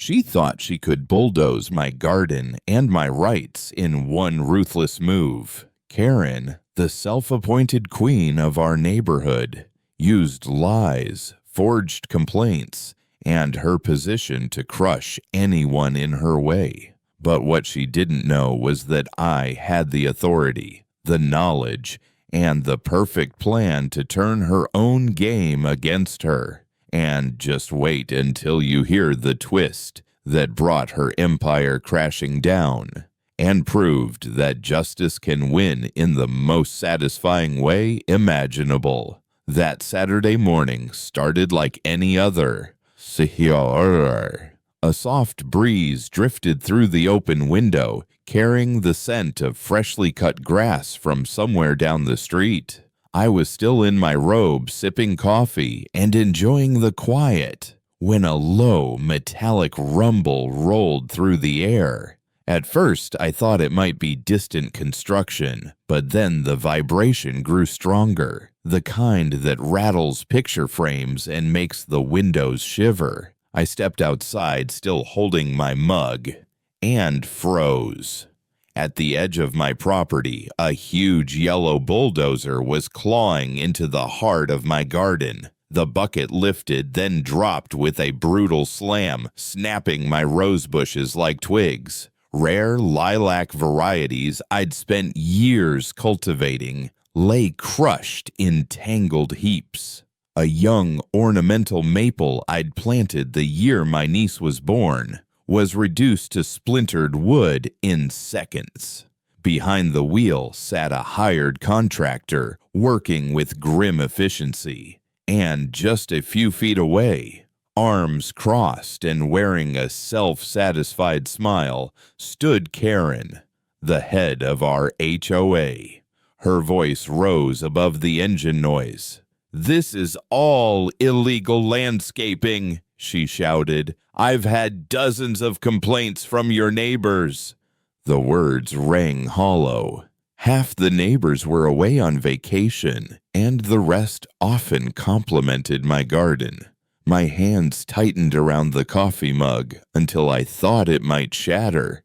She thought she could bulldoze my garden and my rights in one ruthless move. Karen, the self-appointed queen of our neighborhood, used lies, forged complaints, and her position to crush anyone in her way. But what she didn't know was that I had the authority, the knowledge, and the perfect plan to turn her own game against her. And just wait until you hear the twist that brought her empire crashing down and proved that justice can win in the most satisfying way imaginable. That Saturday morning started like any other. A soft breeze drifted through the open window, carrying the scent of freshly cut grass from somewhere down the street. I was still in my robe, sipping coffee and enjoying the quiet, when a low, metallic rumble rolled through the air. At first, I thought it might be distant construction, but then the vibration grew stronger, the kind that rattles picture frames and makes the windows shiver. I stepped outside, still holding my mug, and froze. At the edge of my property, a huge yellow bulldozer was clawing into the heart of my garden. The bucket lifted, then dropped with a brutal slam, snapping my rose bushes like twigs. Rare lilac varieties I'd spent years cultivating lay crushed in tangled heaps. A young ornamental maple I'd planted the year my niece was born was reduced to splintered wood in seconds. Behind the wheel sat a hired contractor working with grim efficiency. And just a few feet away, arms crossed and wearing a self-satisfied smile, stood Karen, the head of our HOA. Her voice rose above the engine noise. "This is all illegal landscaping," she shouted. "I've had dozens of complaints from your neighbors." The words rang hollow. Half the neighbors were away on vacation, and the rest often complimented my garden. My hands tightened around the coffee mug until I thought it might shatter.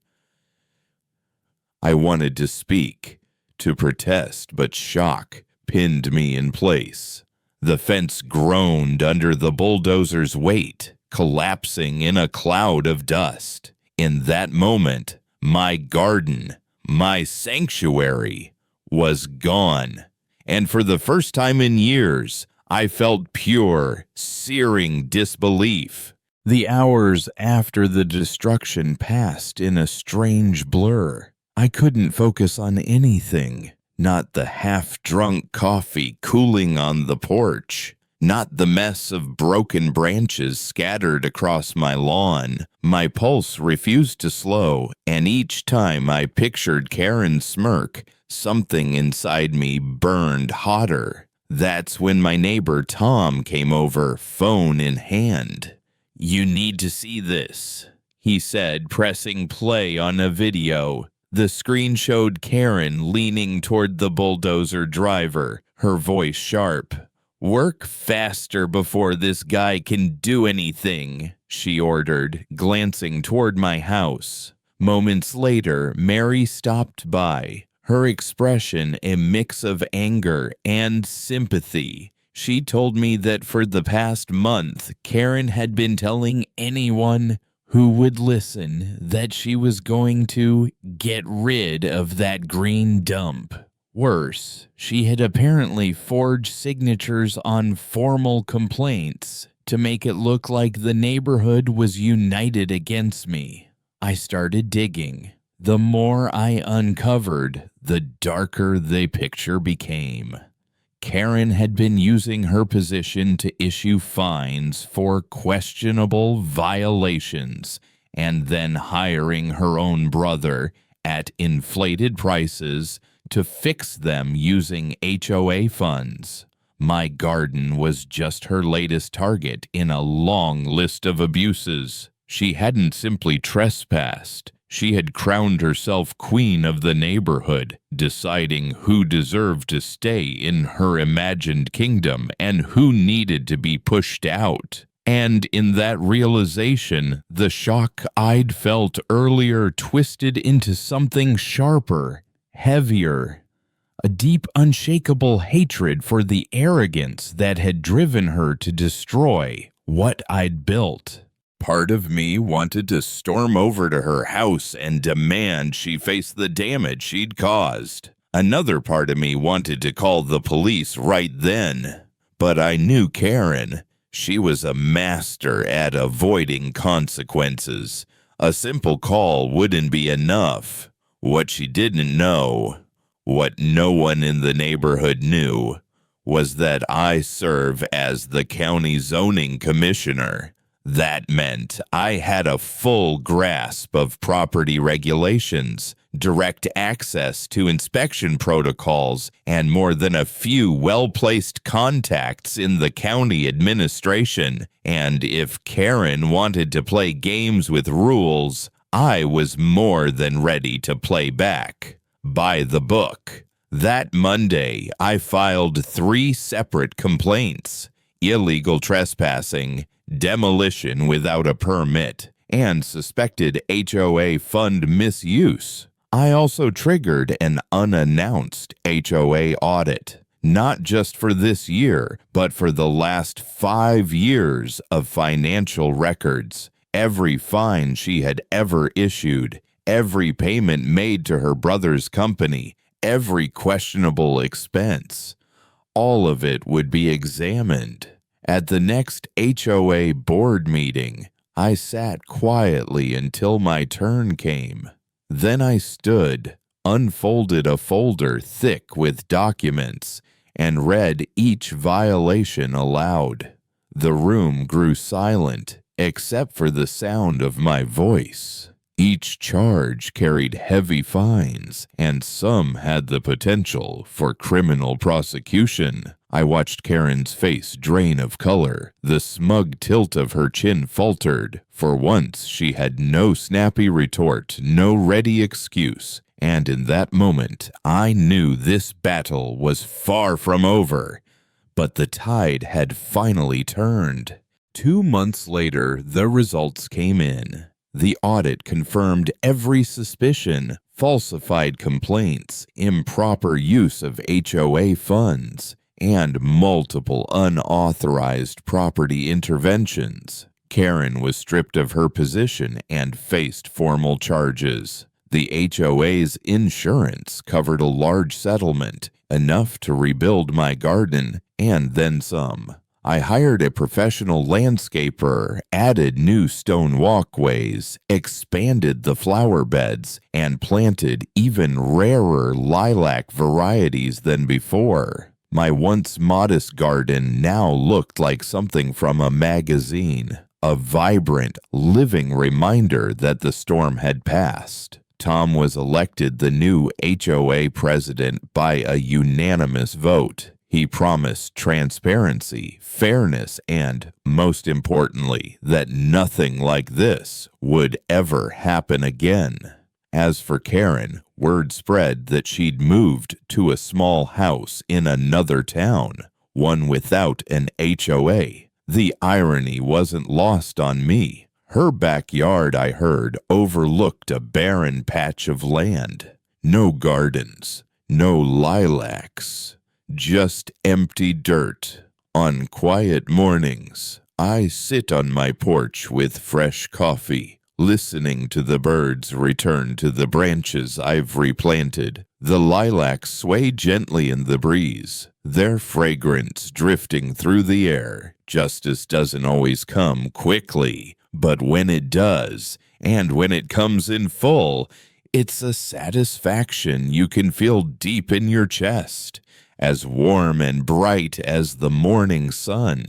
I wanted to speak, to protest, but shock pinned me in place. The fence groaned under the bulldozer's weight, collapsing in a cloud of dust. In that moment, my garden, my sanctuary, was gone. And for the first time in years, I felt pure, searing disbelief. The hours after the destruction passed in a strange blur. I couldn't focus on anything. Not the half-drunk coffee cooling on the porch. Not the mess of broken branches scattered across my lawn. My pulse refused to slow, and each time I pictured Karen's smirk, something inside me burned hotter. That's when my neighbor Tom came over, phone in hand. "You need to see this," he said, pressing play on a video. The screen showed Karen leaning toward the bulldozer driver, her voice sharp. "Work faster before this guy can do anything," she ordered, glancing toward my house. Moments later, Mary stopped by, her expression a mix of anger and sympathy. She told me that for the past month, Karen had been telling anyone who would listen that she was going to get rid of that green dump. Worse, she had apparently forged signatures on formal complaints to make it look like the neighborhood was united against me. I started digging. The more I uncovered, the darker the picture became. Karen had been using her position to issue fines for questionable violations and then hiring her own brother at inflated prices to fix them using HOA funds. My garden was just her latest target in a long list of abuses. She hadn't simply trespassed. She had crowned herself queen of the neighborhood, deciding who deserved to stay in her imagined kingdom and who needed to be pushed out. And in that realization, the shock I'd felt earlier twisted into something sharper, heavier, a deep, unshakable hatred for the arrogance that had driven her to destroy what I'd built. Part of me wanted to storm over to her house and demand she face the damage she'd caused. Another part of me wanted to call the police right then. But I knew Karen. She was a master at avoiding consequences. A simple call wouldn't be enough. What she didn't know, what no one in the neighborhood knew, was that I serve as the county zoning commissioner. That meant I had a full grasp of property regulations, direct access to inspection protocols, and more than a few well-placed contacts in the county administration. And if Karen wanted to play games with rules, I was more than ready to play back. By the book. That Monday, I filed 3 separate complaints: illegal trespassing, demolition without a permit, and suspected HOA fund misuse. I also triggered an unannounced HOA audit, not just for this year, but for the last 5 years of financial records, every fine she had ever issued, every payment made to her brother's company, every questionable expense. All of it would be examined. At the next HOA board meeting, I sat quietly until my turn came. Then I stood, unfolded a folder thick with documents, and read each violation aloud. The room grew silent, except for the sound of my voice. Each charge carried heavy fines, and some had the potential for criminal prosecution. I watched Karen's face drain of color. The smug tilt of her chin faltered. For once, she had no snappy retort, no ready excuse. And in that moment, I knew this battle was far from over. But the tide had finally turned. 2 months later, the results came in. The audit confirmed every suspicion: falsified complaints, improper use of HOA funds, and multiple unauthorized property interventions. Karen was stripped of her position and faced formal charges. The HOA's insurance covered a large settlement, enough to rebuild my garden, and then some. I hired a professional landscaper, added new stone walkways, expanded the flower beds, and planted even rarer lilac varieties than before. My once modest garden now looked like something from a magazine, a vibrant, living reminder that the storm had passed. Tom was elected the new HOA president by a unanimous vote. He promised transparency, fairness, and, most importantly, that nothing like this would ever happen again. As for Karen, word spread that she'd moved to a small house in another town, one without an HOA. The irony wasn't lost on me. Her backyard, I heard, overlooked a barren patch of land. No gardens, no lilacs. Just empty dirt. On quiet mornings, I sit on my porch with fresh coffee, listening to the birds return to the branches I've replanted. The lilacs sway gently in the breeze, their fragrance drifting through the air. Justice doesn't always come quickly, but when it does, and when it comes in full, it's a satisfaction you can feel deep in your chest, as warm and bright as the morning sun.